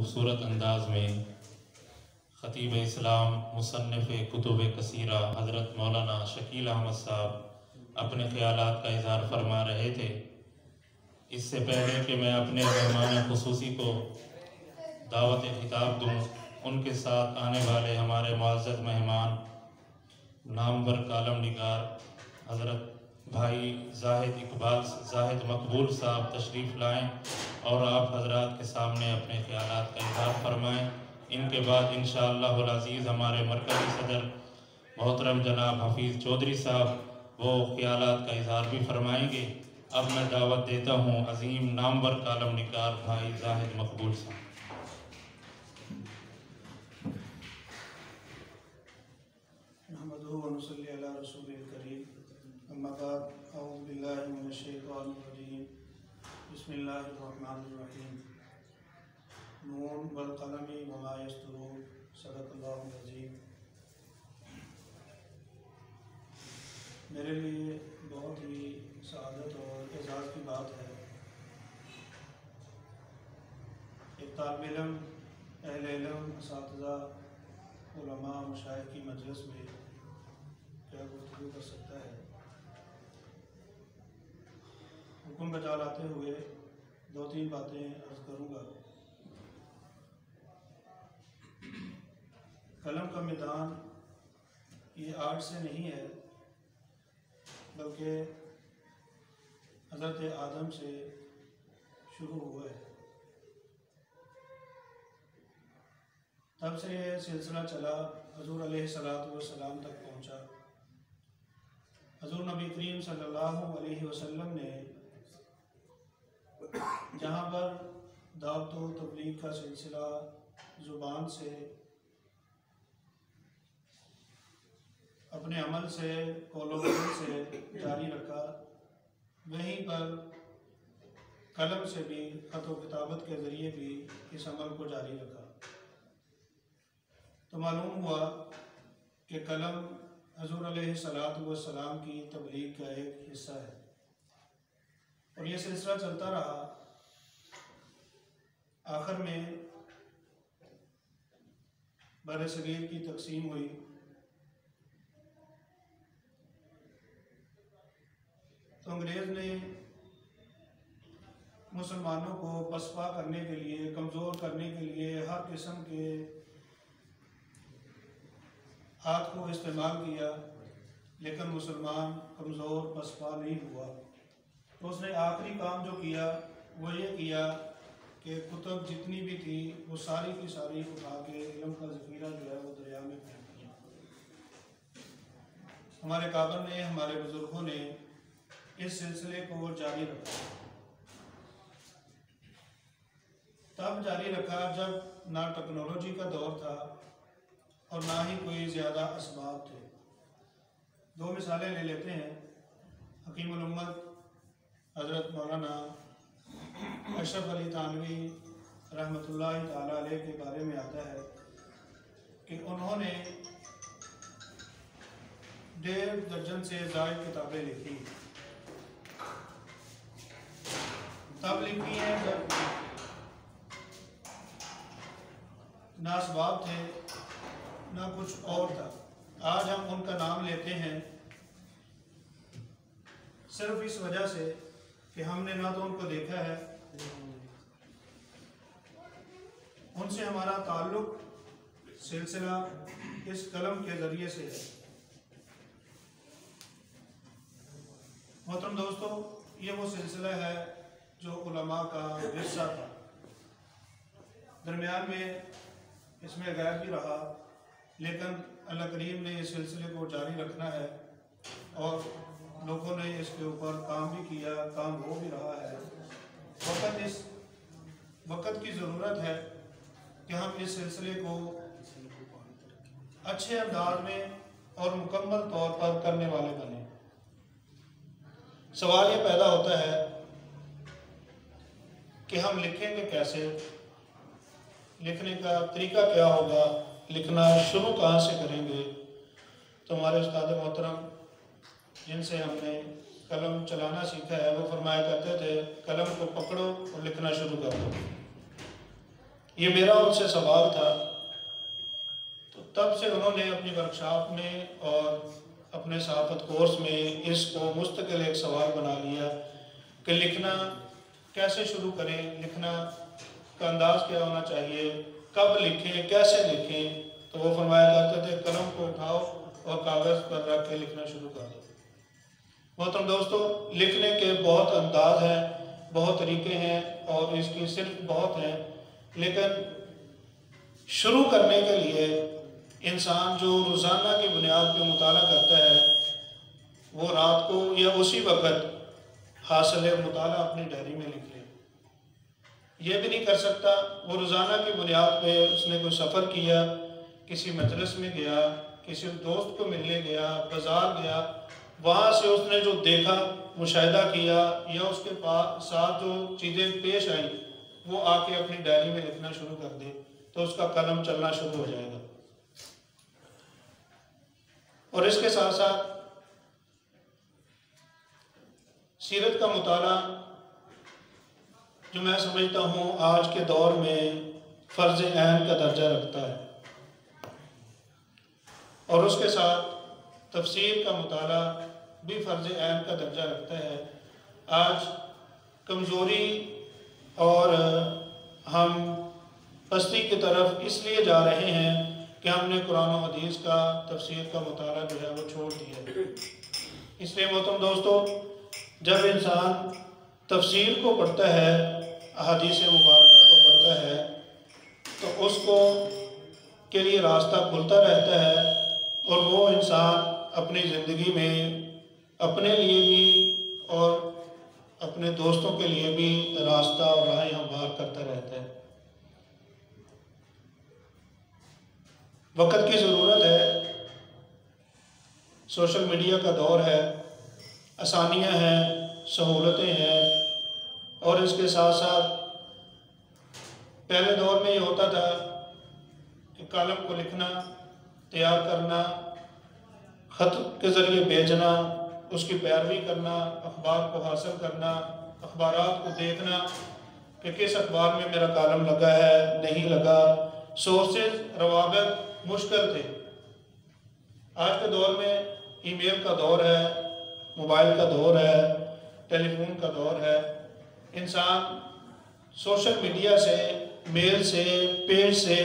خوبصورت انداز میں خطیب اسلام مصنف کتب کثیرہ حضرت مولانا شکیل احمد صاحب اپنے خیالات کا اظہار فرما رہے تھے۔ اس سے پہلے کہ میں اپنے مہمان خصوصی کو دعوت خطاب دوں، ان کے ساتھ آنے والے ہمارے معزز مہمان نامور کالم نگار حضرت بھائی زاہد مقبول صاحب تشریف لائیں اور آپ حضرات کے سامنے اپنے خیالات کا اظہار فرمائیں۔ ان کے بعد انشاءاللہ العزیز ہمارے مرکزی صدر محترم جناب حفیظ چودھری صاحب وہ خیالات کا اظہار بھی فرمائیں گے۔ اب میں دعوت دیتا ہوں عظیم نامور کالم نگار بھائی زاہد مقبول صاحب۔ نحمدہ و نصلی علی رسول الکریم، اما بعد، اعوذ باللہ من الشیطان الرجیم، بسم اللہ الرحمن الرحیم، نون والقلم وما یسطرون، صدق اللہ العظیم۔ میرے لیے بہت ہی سعادت اور اعزاز کی بات ہے ایک طالب علم، اہل علم، اساتذہ، علماء، مشائخ کی مجلس میں کیا گفتگو کر سکتا ہے۔ حکم بجا لاتے ہوئے دو تین باتیں عرض کروں گا۔ قلم کا میدان یہ آرٹ سے نہیں ہے، بلکہ حضرت آدم سے شروع ہوا ہے۔ تب سے یہ سلسلہ چلا، حضور علیہ السلام تک پہنچا۔ حضور نبی کریم صلی اللہ علیہ وسلم نے جہاں پر دعوت و تبلیغ کا سلسلہ زبان سے، اپنے عمل سے، قول و فعل سے جاری رکھا، وہیں پر قلم سے بھی، خط و کتابت کے ذریعے بھی اس عمل کو جاری رکھا۔ تو معلوم ہوا کہ قلم حضور علیہ السلام کی تبلیغ کا ایک حصہ ہے، اور یہ سلسلہ چلتا رہا۔ آخر میں بر صغیر کی تقسیم ہوئی، تو انگریز نے مسلمانوں کو پسپا کرنے کے لیے، کمزور کرنے کے لیے ہر قسم کے ہاتھ کو استعمال کیا، لیکن مسلمان کمزور پسپا نہیں ہوا۔ تو اس نے آخری کام جو کیا وہ یہ کیا کہ کتب جتنی بھی تھی وہ ساری کی ساری اٹھا کے علم کا ذخیرہ جو ہے وہ دریا میں پھینک دیا۔ ہمارے کابر نے، ہمارے بزرگوں نے اس سلسلے کو جاری رکھا۔ تب جاری رکھا جب نہ ٹیکنالوجی کا دور تھا اور نہ ہی کوئی زیادہ اسباب تھے۔ دو مثالیں لے لیتے ہیں۔ حکیم الامت حضرت مولانا اشرف علی تھانوی رحمۃ اللہ تعالیٰ علیہ کے بارے میں آتا ہے کہ انہوں نے 1.5 درجن سے زائد کتابیں لکھی۔ تب لکھی ہیں جب نہ اسباب تھے نہ کچھ اور تھا۔ آج ہم ان کا نام لیتے ہیں صرف اس وجہ سے کہ ہم نے نہ تو ان کو دیکھا ہے، ان سے ہمارا تعلق سلسلہ اس قلم کے ذریعے سے ہے۔ محترم دوستو، یہ وہ سلسلہ ہے جو علماء کا ورثہ تھا۔ درمیان میں اس میں غیر بھی رہا، لیکن اللہ کریم نے اس سلسلے کو جاری رکھنا ہے اور لوگوں نے اس کے اوپر کام بھی کیا، کام ہو بھی رہا ہے۔ وقت کی ضرورت ہے کہ ہم اس سلسلے کو اچھے انداز میں اور مکمل طور پر کرنے والے بنیں۔ سوال یہ پیدا ہوتا ہے کہ ہم لکھیں گے کیسے، لکھنے کا طریقہ کیا ہوگا، لکھنا شروع کہاں سے کریں گے۔ تو ہمارے استاد محترم جن سے ہم نے قلم چلانا سیکھا ہے وہ فرمایا کرتے تھے، قلم کو پکڑو اور لکھنا شروع کر دو۔ یہ میرا ان سے سوال تھا۔ تو تب سے انہوں نے اپنی ورکشاپ میں اور اپنے صحافت کورس میں اس کو مستقل ایک سوال بنا لیا کہ لکھنا کیسے شروع کریں، لکھنا کا انداز کیا ہونا چاہیے، کب لکھیں، کیسے لکھیں۔ تو وہ فرمایا کرتے تھے قلم کو اٹھاؤ اور کاغذ پر رکھ کے لکھنا شروع کر دو۔ محترم دوستو، لکھنے کے بہت انداز ہیں، بہت طریقے ہیں اور اس کی صرف بہت ہیں، لیکن شروع کرنے کے لیے انسان جو روزانہ کی بنیاد پہ مطالعہ کرتا ہے وہ رات کو یا اسی وقت حاصل مطالعہ اپنی ڈائری میں لکھ لے۔ یہ بھی نہیں کر سکتا، وہ روزانہ کی بنیاد پہ اس نے کوئی سفر کیا، کسی مجلس میں گیا، کسی دوست کو ملنے گیا، بازار گیا، وہاں سے اس نے جو دیکھا، مشاہدہ کیا یا اس کے ساتھ جو چیزیں پیش آئیں وہ آ کے اپنی ڈائری میں لکھنا شروع کر دے تو اس کا قلم چلنا شروع ہو جائے گا۔ اور اس کے ساتھ ساتھ سیرت کا مطالعہ جو میں سمجھتا ہوں آج کے دور میں فرض عین کا درجہ رکھتا ہے، اور اس کے ساتھ تفسیر کا مطالعہ بھی فرض عین کا درجہ رکھتا ہے۔ آج کمزوری اور ہم پستی کی طرف اس لیے جا رہے ہیں کہ ہم نے قرآن و حدیث کا تفسیر کا مطالعہ جو ہے وہ چھوڑ دیا ہے۔ اس لیے محترم دوستو، جب انسان تفسیر کو پڑھتا ہے، احادیث مبارکہ کو پڑھتا ہے، تو اس کو کے لیے راستہ کھلتا رہتا ہے اور وہ انسان اپنی زندگی میں اپنے لیے بھی اور اپنے دوستوں کے لیے بھی راستہ اور راہیں ہموار کرتا رہتا ہے۔ وقت کی ضرورت ہے، سوشل میڈیا کا دور ہے، آسانیاں ہیں، سہولتیں ہیں، اور اس کے ساتھ ساتھ پہلے دور میں یہ ہوتا تھا کہ قلم کو لکھنا، تیار کرنا، خط کے ذریعے بھیجنا، اس کی پیروی کرنا، اخبار کو حاصل کرنا، اخبارات کو دیکھنا کہ کس اخبار میں میرا کالم لگا ہے، نہیں لگا، سورسز، روابط مشکل تھے۔ آج کے دور میں ای میل کا دور ہے، موبائل کا دور ہے، ٹیلی فون کا دور ہے۔ انسان سوشل میڈیا سے، میل سے، پیج سے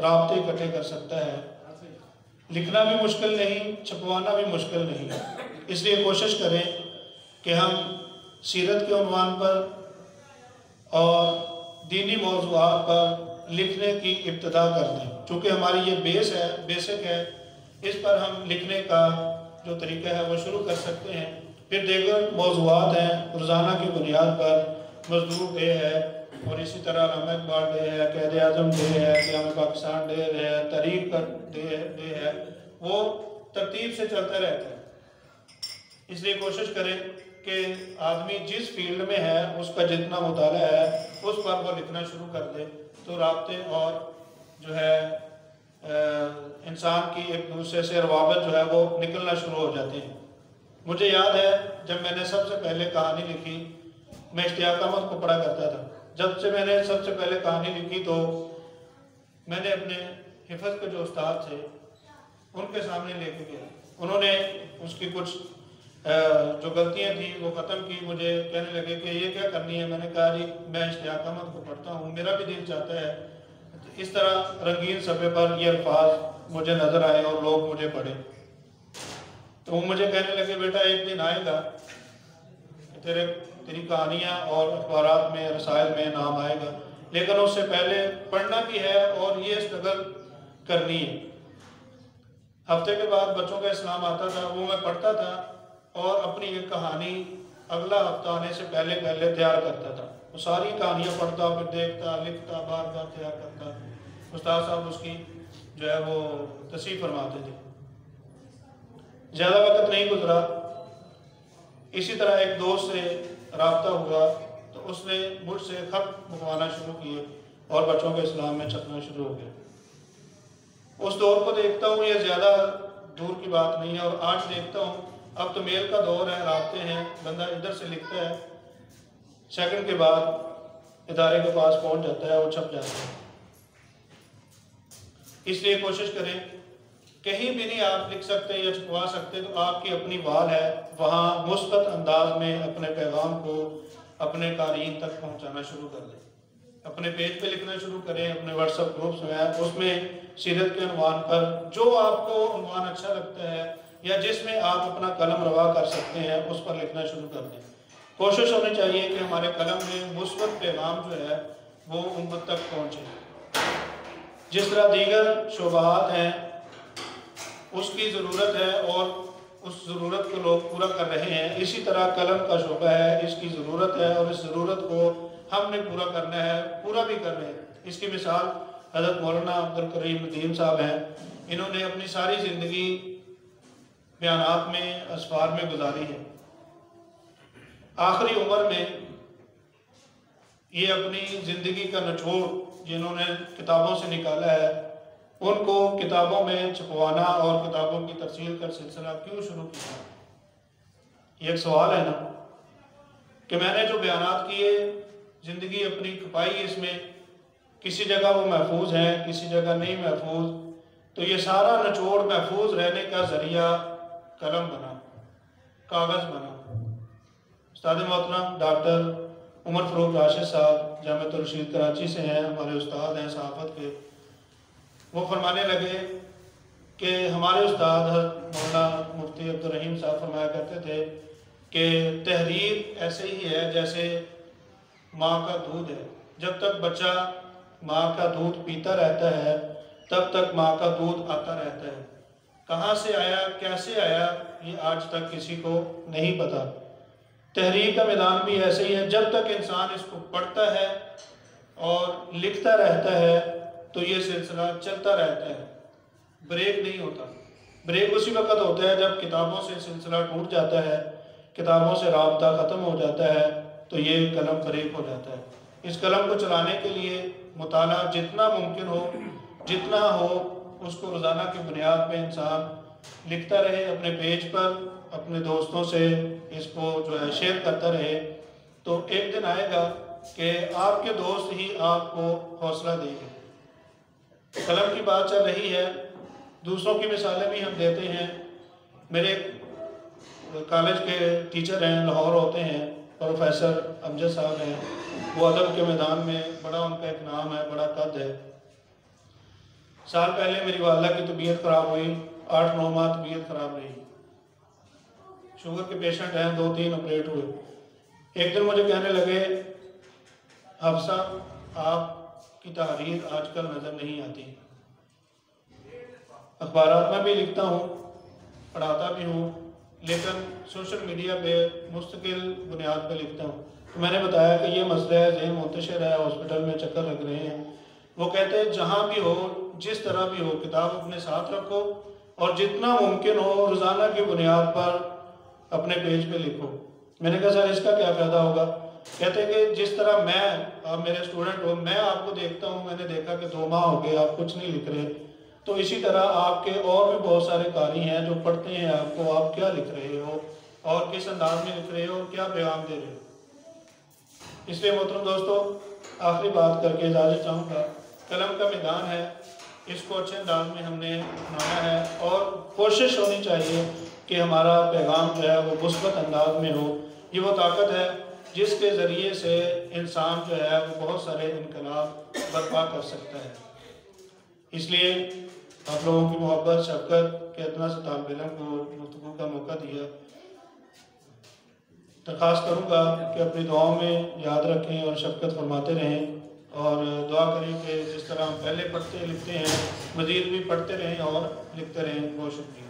رابطے اکٹھے کر سکتا ہے۔ لکھنا بھی مشکل نہیں، چھپوانا بھی مشکل نہیں، اس لیے کوشش کریں کہ ہم سیرت کے عنوان پر اور دینی موضوعات پر لکھنے کی ابتدا کر دیں، چونکہ ہماری یہ بیسک ہے، اس پر ہم لکھنے کا جو طریقہ ہے وہ شروع کر سکتے ہیں۔ پھر دیگر موضوعات ہیں، روزانہ کی بنیاد پر مزدور ڈے ہے، اور اسی طرح علامہ اقبال ڈے ہے، قائد اعظم ڈے ہے، قیام پاکستان ڈے ہے، تحریک کا ڈے ہے، وہ ترتیب سے چلتا رہتا ہے۔ اس لیے کوشش کریں کہ آدمی جس فیلڈ میں ہے اس کا جتنا مطالعہ ہے اس پر وہ لکھنا شروع کر دے تو رابطے اور جو ہے انسان کی ایک دوسرے سے روابط جو ہے وہ نکلنا شروع ہو جاتے ہیں۔ مجھے یاد ہے جب میں نے سب سے پہلے کہانی لکھی، میں اشتیاق احمد کو پڑھا کرتا تھا۔ جب سے میں نے سب سے پہلے کہانی لکھی تو میں نے اپنے حفظ کے جو استاد تھے ان کے سامنے لے کے گیا، انہوں نے اس کی کچھ جو غلطیاں تھیں وہ ختم کی، مجھے کہنے لگے کہ یہ کیا کرنی ہے۔ میں نے کہا جی میں اشتیاق احمد کو پڑھتا ہوں، میرا بھی دل چاہتا ہے اس طرح رنگین صفحے پر یہ الفاظ مجھے نظر آئے اور لوگ مجھے پڑھیں۔ تو وہ مجھے کہنے لگے بیٹا ایک دن آئے گا تیری کہانیاں اور اخبارات میں، رسائل میں نام آئے گا، لیکن اس سے پہلے پڑھنا بھی ہے اور یہ اسٹرگل کرنی ہے۔ ہفتے کے بعد بچوں کا اسلام آتا تھا، وہ میں پڑھتا تھا اور اپنی ایک کہانی اگلا ہفتہ آنے سے پہلے تیار کرتا تھا۔ وہ ساری کہانیاں پڑھتا، پھر دیکھتا، لکھتا، بار بار تیار کرتا۔ استاد صاحب اس کی جو ہے وہ تصحیح فرماتے تھے۔ زیادہ وقت نہیں گزرا، اسی طرح ایک دوست سے رابطہ ہوا تو اس نے مجھ سے خط منگوانا شروع کیے اور بچوں کے اسلام میں چھپنا شروع ہو گیا۔ اس دور کو دیکھتا ہوں، یہ زیادہ دور کی بات نہیں ہے، اور آج دیکھتا ہوں اب تو میل کا دور ہے، رابطے ہیں، بندہ ادھر سے لکھتا ہے، سیکنڈ کے بعد ادارے کے پاس پہنچ جاتا ہے، وہ چھپ جاتا ہے۔ اس لیے کوشش کریں کہیں بھی نہیں آپ لکھ سکتے یا چھپوا سکتے تو آپ کی اپنی وال ہے وہاں مثبت انداز میں اپنے پیغام کو اپنے قارئین تک پہنچانا شروع کر دیں. اپنے پیج پہ لکھنا شروع کریں, اپنے واٹس ایپ گروپس میں اس میں سیرت کے عنوان پر جو آپ کو عنوان اچھا لگتا ہے یا جس میں آپ اپنا قلم روا کر سکتے ہیں اس پر لکھنا شروع کر دیں. کوشش ہونی چاہیے کہ ہمارے قلم میں مثبت پیغام جو ہے وہ امت تک پہنچے. جس طرح دیگر شعبات ہیں اس کی ضرورت ہے اور اس ضرورت کو لوگ پورا کر رہے ہیں, اسی طرح قلم کا شعبہ ہے, اس کی ضرورت ہے اور اس ضرورت کو ہم نے پورا کرنا ہے, پورا بھی کر رہے ہیں. اس کی مثال حضرت مولانا عبدالکریم ندیم صاحب ہیں. انہوں نے اپنی ساری زندگی بیانات میں اسفار میں گزاری ہے. آخری عمر میں یہ اپنی زندگی کا نچوڑ جنہوں نے کتابوں سے نکالا ہے ان کو کتابوں میں چھپوانا اور کتابوں کی ترسیل کا سلسلہ کیوں شروع کیا؟ یہ ایک سوال ہے نا کہ میں نے جو بیانات کیے زندگی اپنی کھپائی, اس میں کسی جگہ وہ محفوظ ہیں کسی جگہ نہیں محفوظ, تو یہ سارا نچوڑ محفوظ رہنے کا ذریعہ قلم بنا, کاغذ بنا. استاد محترم ڈاکٹر عمر فروخ راشد صاحب جامعۃ الرشید کراچی سے ہیں, ہمارے استاد ہیں صحافت کے. وہ فرمانے لگے کہ ہمارے استاد مولانا مفتی عبدالرحیم صاحب فرمایا کرتے تھے کہ تحریر ایسے ہی ہے جیسے ماں کا دودھ ہے. جب تک بچہ ماں کا دودھ پیتا رہتا ہے تب تک ماں کا دودھ آتا رہتا ہے. کہاں سے آیا کیسے آیا یہ آج تک کسی کو نہیں پتا. تحریر کا میدان بھی ایسے ہی ہے, جب تک انسان اس کو پڑھتا ہے اور لکھتا رہتا ہے تو یہ سلسلہ چلتا رہتا ہے, بریک نہیں ہوتا. بریک اسی وقت ہوتا ہے جب کتابوں سے سلسلہ ٹوٹ جاتا ہے, کتابوں سے رابطہ ختم ہو جاتا ہے تو یہ قلم بریک ہو جاتا ہے. اس قلم کو چلانے کے لیے مطالعہ جتنا ممکن ہو جتنا ہو اس کو روزانہ کی بنیاد پہ انسان لکھتا رہے, اپنے پیج پر اپنے دوستوں سے اس کو جو ہے شیئر کرتا رہے, تو ایک دن آئے گا کہ آپ کے دوست ہی آپ کو حوصلہ دیں گے. قلم کی بات چل رہی ہے, دوسروں کی مثالیں بھی ہم دیتے ہیں. میرے کالج کے ٹیچر ہیں, لاہور ہوتے ہیں, پروفیسر امجد صاحب ہیں. وہ ادب کے میدان میں بڑا ان کا ایک نام ہے, بڑا قد ہے. سال پہلے میری والدہ کی طبیعت خراب ہوئی, 8-9 ماہ طبیعت خراب رہی. شوگر کے پیشنٹ ہیں, 2-3 آپریٹ ہوئے. ایک دن مجھے کہنے لگے حفصہ آپ کی تحریر آج کل نظر نہیں آتی. اخبارات میں بھی لکھتا ہوں, پڑھاتا بھی ہوں, لیکن سوشل میڈیا پہ مستقل بنیاد پہ لکھتا ہوں. تو میں نے بتایا کہ یہ مسئلہ ہے, ذہن منتشر ہے, ہاسپٹل میں چکر لگ رہے ہیں. وہ کہتے ہیں جہاں بھی ہو جس طرح بھی ہو کتاب اپنے ساتھ رکھو اور جتنا ممکن ہو روزانہ کی بنیاد پر اپنے پیج پہ لکھو. میں نے کہا سر اس کا کیا فائدہ ہوگا؟ کہتے ہیں کہ جس طرح میں, آپ میرے اسٹوڈنٹ ہو, میں آپ کو دیکھتا ہوں, میں نے دیکھا کہ 2 ماہ ہو گئے آپ کچھ نہیں لکھ رہے, تو اسی طرح آپ کے اور بھی بہت سارے قاری ہیں جو پڑھتے ہیں آپ کو, آپ کیا لکھ رہے ہو اور کس انداز میں لکھ رہے ہو اور کیا پیغام دے رہے ہو. اس لیے محترم دوستو آخری بات کر کے اجازت چاہوں گا, قلم کا میدان ہے, اس کو اچھے انداز میں ہم نے اپنانا ہے اور کوشش ہونی چاہیے کہ ہمارا پیغام جو ہے وہ مثبت انداز میں ہو. یہ وہ طاقت ہے جس کے ذریعے سے انسان جو ہے وہ بہت سارے انقلاب برپا کر سکتا ہے. اس لیے آپ لوگوں کی محبت شفقت کے اتنا سے طالب علم کو گفتگو کا موقع دیا. درخواست کروں گا کہ اپنی دعاؤں میں یاد رکھیں اور شفقت فرماتے رہیں اور دعا کریں کہ جس طرح ہم پہلے پڑھتے لکھتے ہیں مزید بھی پڑھتے رہیں اور لکھتے رہیں. بہت شکریہ.